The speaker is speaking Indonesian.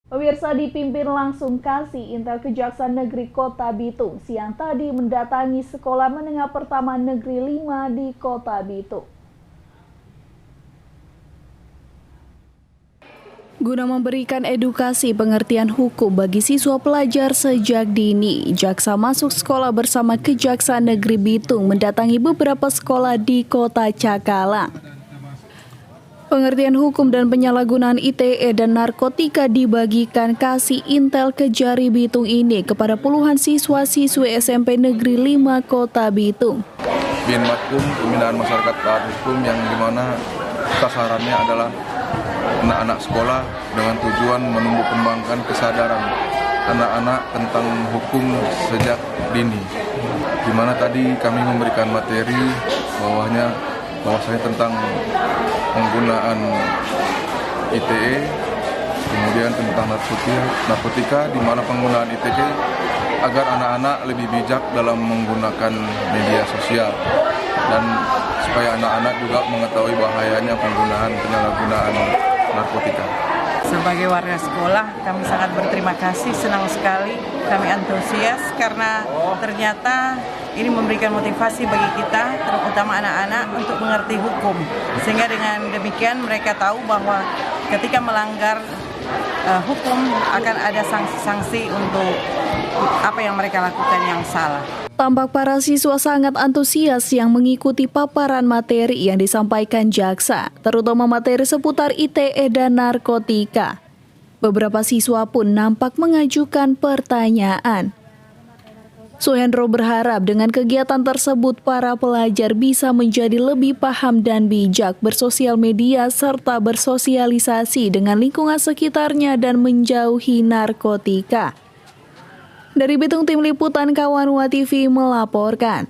Pemirsa, dipimpin langsung Kasih Intel Kejaksaan Negeri Kota Bitung siang tadi mendatangi Sekolah Menengah Pertama Negeri 5 di Kota Bitung. Guna memberikan edukasi pengertian hukum bagi siswa pelajar sejak dini, Jaksa masuk sekolah bersama Kejaksaan Negeri Bitung mendatangi beberapa sekolah di Kota Cakalang. Pengertian hukum dan penyalahgunaan ITE dan narkotika dibagikan Kasih Intel Kejari Bitung ini kepada puluhan siswa-siswi SMP Negeri 5 Kota Bitung. Binmatkum, pembinaan masyarakat taat hukum, yang dimana sasarannya adalah anak-anak sekolah dengan tujuan menumbuh kembangkan kesadaran anak-anak tentang hukum sejak dini. Di mana tadi kami memberikan materi bahwasanya tentang penggunaan ITE, kemudian tentang narkotika, di mana penggunaan ITE agar anak-anak lebih bijak dalam menggunakan media sosial dan supaya anak-anak juga mengetahui bahayanya penyalahgunaan narkotika. Sebagai warga sekolah, kami sangat berterima kasih, senang sekali, kami antusias karena ternyata ini memberikan motivasi bagi kita, terutama anak-anak, untuk mengerti hukum. Sehingga dengan demikian mereka tahu bahwa ketika melanggar hukum akan ada sanksi-sanksi untuk apa yang mereka lakukan yang salah. Tampak para siswa sangat antusias yang mengikuti paparan materi yang disampaikan jaksa, terutama materi seputar ITE dan narkotika. Beberapa siswa pun nampak mengajukan pertanyaan. Suhendro berharap dengan kegiatan tersebut para pelajar bisa menjadi lebih paham dan bijak bersosial media serta bersosialisasi dengan lingkungan sekitarnya dan menjauhi narkotika. Dari Bitung, Tim Liputan Kawanwa TV melaporkan.